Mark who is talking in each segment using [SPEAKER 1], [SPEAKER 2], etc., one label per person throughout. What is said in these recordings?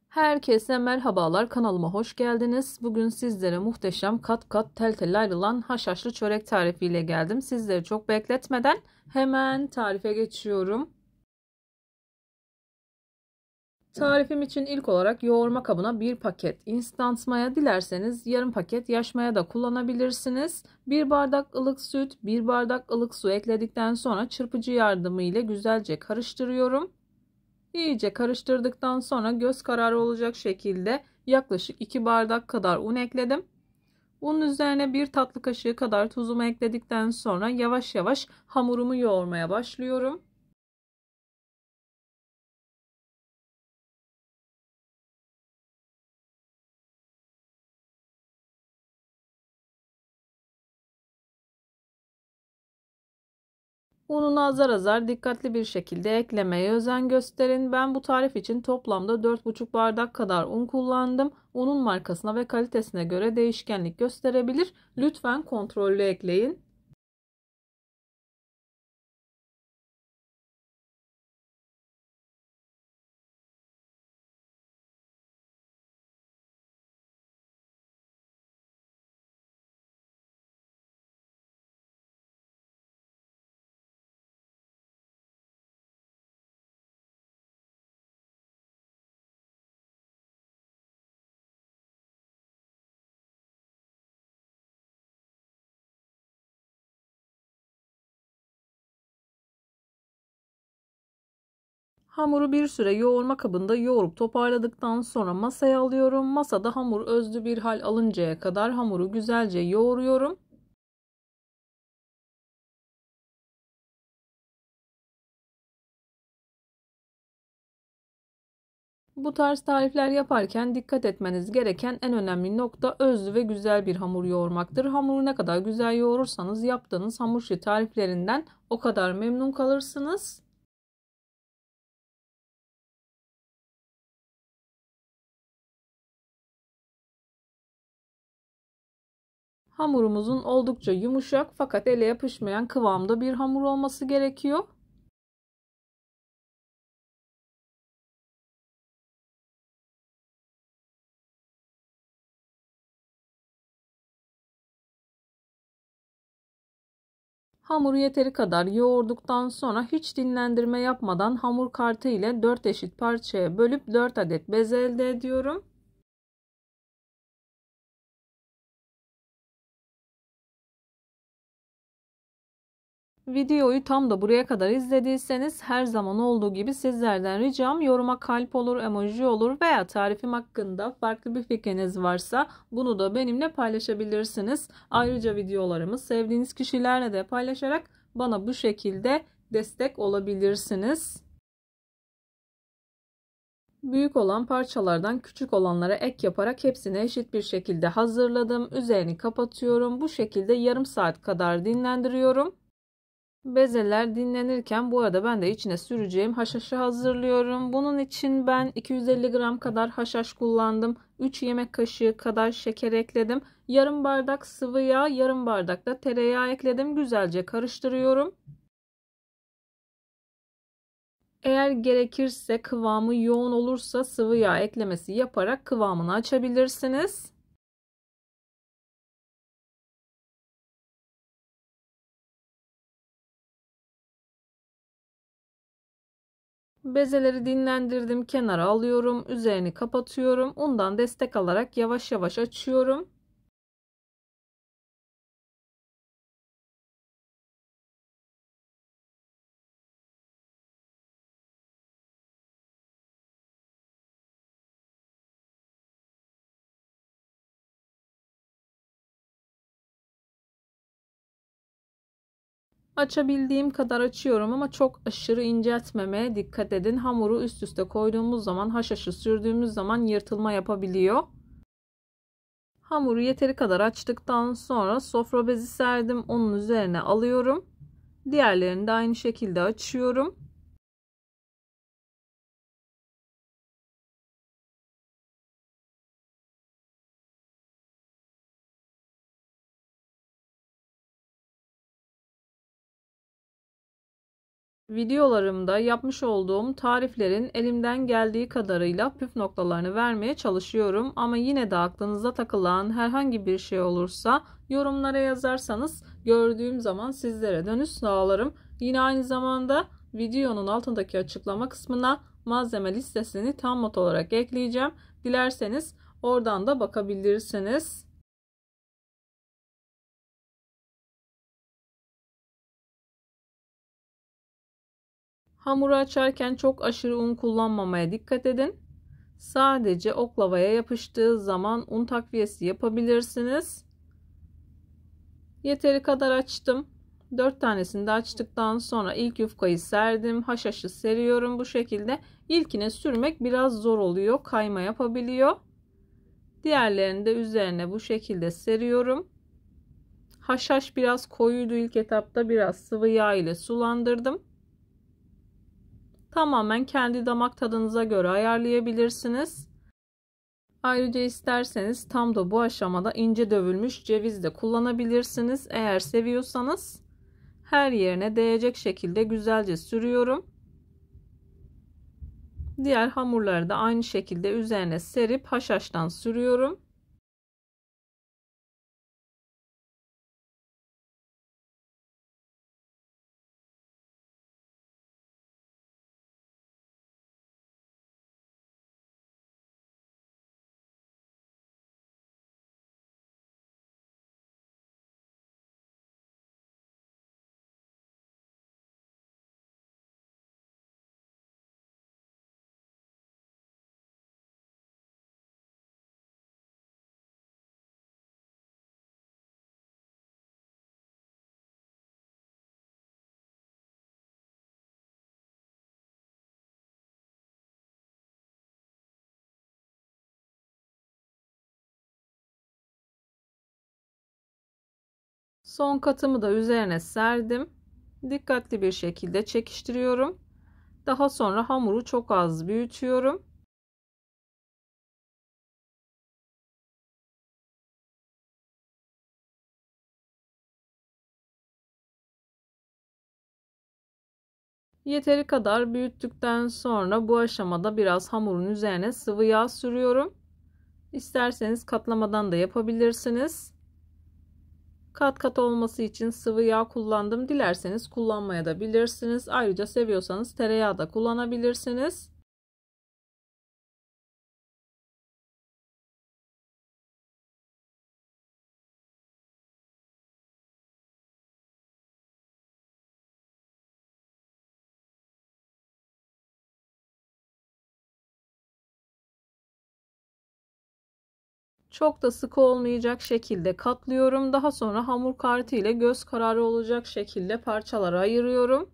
[SPEAKER 1] Herkese merhabalar, kanalıma hoş geldiniz. Bugün sizlere muhteşem kat kat tel tel ayrılan haşhaşlı çörek tarifiyle geldim. Sizleri çok bekletmeden hemen tarife geçiyorum. Tarifim için ilk olarak yoğurma kabına bir paket instant maya, dilerseniz yarım paket yaş maya da kullanabilirsiniz. Bir bardak ılık süt, bir bardak ılık su ekledikten sonra çırpıcı yardımı ile güzelce karıştırıyorum. İyice karıştırdıktan sonra göz kararı olacak şekilde yaklaşık 2 bardak kadar un ekledim. Unun üzerine 1 tatlı kaşığı kadar tuzumu ekledikten sonra yavaş yavaş hamurumu yoğurmaya başlıyorum. Ununu azar azar dikkatli bir şekilde eklemeye özen gösterin. Ben bu tarif için toplamda 4,5 bardak kadar un kullandım. Unun markasına ve kalitesine göre değişkenlik gösterebilir. Lütfen kontrollü ekleyin. Hamuru bir süre yoğurma kabında yoğurup toparladıktan sonra masaya alıyorum. Masada hamur özlü bir hal alıncaya kadar hamuru güzelce yoğuruyorum. Bu tarz tarifler yaparken dikkat etmeniz gereken en önemli nokta özlü ve güzel bir hamur yoğurmaktır. Hamuru ne kadar güzel yoğurursanız yaptığınız hamur işi tariflerinden o kadar memnun kalırsınız. Hamurumuzun oldukça yumuşak fakat ele yapışmayan kıvamda bir hamur olması gerekiyor. Hamuru yeteri kadar yoğurduktan sonra hiç dinlendirme yapmadan hamur kartı ile 4 eşit parçaya bölüp 4 adet bez elde ediyorum. Videoyu tam da buraya kadar izlediyseniz her zaman olduğu gibi sizlerden ricam yoruma kalp olur, emoji olur veya tarifim hakkında farklı bir fikriniz varsa bunu da benimle paylaşabilirsiniz. Ayrıca videolarımı sevdiğiniz kişilerle de paylaşarak bana bu şekilde destek olabilirsiniz. Büyük olan parçalardan küçük olanlara ek yaparak hepsini eşit bir şekilde hazırladım. Üzerini kapatıyorum. Bu şekilde yarım saat kadar dinlendiriyorum. Bezeler dinlenirken bu arada ben de içine süreceğim haşhaşı hazırlıyorum. Bunun için ben 250 gram kadar haşhaş kullandım. 3 yemek kaşığı kadar şeker ekledim. Yarım bardak sıvı yağ, yarım bardak da tereyağı ekledim. Güzelce karıştırıyorum. Eğer gerekirse kıvamı yoğun olursa sıvı yağ eklemesi yaparak kıvamını açabilirsiniz. Bezeleri dinlendirdim, kenara alıyorum, üzerini kapatıyorum. Undan destek alarak yavaş yavaş açıyorum. Açabildiğim kadar açıyorum ama çok aşırı inceltmemeye dikkat edin. Hamuru üst üste koyduğumuz zaman, haşhaşı sürdüğümüz zaman yırtılma yapabiliyor. Hamuru yeteri kadar açtıktan sonra sofra bezi serdim. Onun üzerine alıyorum. Diğerlerini de aynı şekilde açıyorum. Videolarımda yapmış olduğum tariflerin elimden geldiği kadarıyla püf noktalarını vermeye çalışıyorum. Ama yine de aklınıza takılan herhangi bir şey olursa yorumlara yazarsanız gördüğüm zaman sizlere dönüş sağlarım. Yine aynı zamanda videonun altındaki açıklama kısmına malzeme listesini tam not olarak ekleyeceğim. Dilerseniz oradan da bakabilirsiniz. Hamuru açarken çok aşırı un kullanmamaya dikkat edin. Sadece oklavaya yapıştığı zaman un takviyesi yapabilirsiniz. Yeteri kadar açtım. 4 tanesini de açtıktan sonra ilk yufkayı serdim. Haşhaşı seriyorum bu şekilde. İlkine sürmek biraz zor oluyor. Kayma yapabiliyor. Diğerlerini de üzerine bu şekilde seriyorum. Haşhaş biraz koyuydu ilk etapta. Biraz sıvı yağ ile sulandırdım. Tamamen kendi damak tadınıza göre ayarlayabilirsiniz. Ayrıca isterseniz tam da bu aşamada ince dövülmüş ceviz de kullanabilirsiniz. Eğer seviyorsanız her yerine değecek şekilde güzelce sürüyorum. Diğer hamurları da aynı şekilde üzerine serip haşhaştan sürüyorum. Son katımı da üzerine serdim. Dikkatli bir şekilde çekiştiriyorum. Daha sonra hamuru çok az büyütüyorum. Yeteri kadar büyüttükten sonra bu aşamada biraz hamurun üzerine sıvı yağ sürüyorum. İsterseniz katlamadan da yapabilirsiniz. Kat kat olması için sıvı yağ kullandım. Dilerseniz kullanmaya da bilirsiniz. Ayrıca seviyorsanız tereyağı da kullanabilirsiniz. Çok da sıkı olmayacak şekilde katlıyorum. Daha sonra hamur kartı ile göz kararı olacak şekilde parçalara ayırıyorum.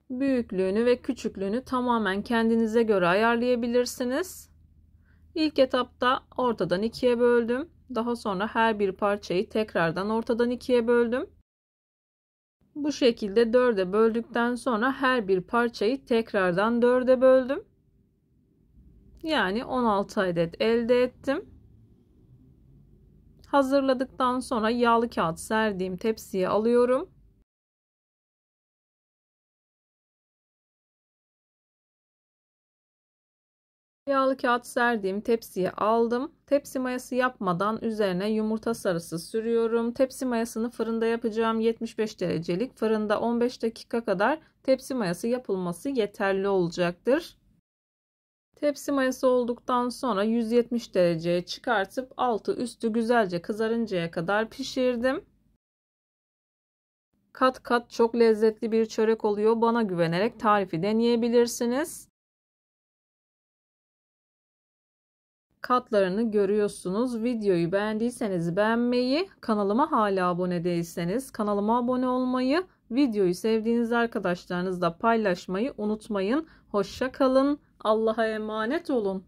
[SPEAKER 1] Büyüklüğünü ve küçüklüğünü tamamen kendinize göre ayarlayabilirsiniz. İlk etapta ortadan ikiye böldüm. Daha sonra her bir parçayı tekrardan ortadan ikiye böldüm. Bu şekilde dörde böldükten sonra her bir parçayı tekrardan dörde böldüm. Yani 16 adet elde ettim. Hazırladıktan sonra yağlı kağıt serdiğim tepsiye alıyorum. Yağlı kağıt serdiğim tepsiye aldım. Tepsi mayası yapmadan üzerine yumurta sarısı sürüyorum. Tepsi mayasını fırında yapacağım. 75 derecelik fırında 15 dakika kadar tepsi mayası yapılması yeterli olacaktır. Tepsi mayası olduktan sonra 170 dereceye çıkartıp altı üstü güzelce kızarıncaya kadar pişirdim. Kat kat çok lezzetli bir çörek oluyor. Bana güvenerek tarifi deneyebilirsiniz. Katlarını görüyorsunuz. Videoyu beğendiyseniz beğenmeyi, kanalıma hala abone değilseniz kanalıma abone olmayı, videoyu sevdiğiniz arkadaşlarınızla paylaşmayı unutmayın. Hoşça kalın. Allah'a emanet olun.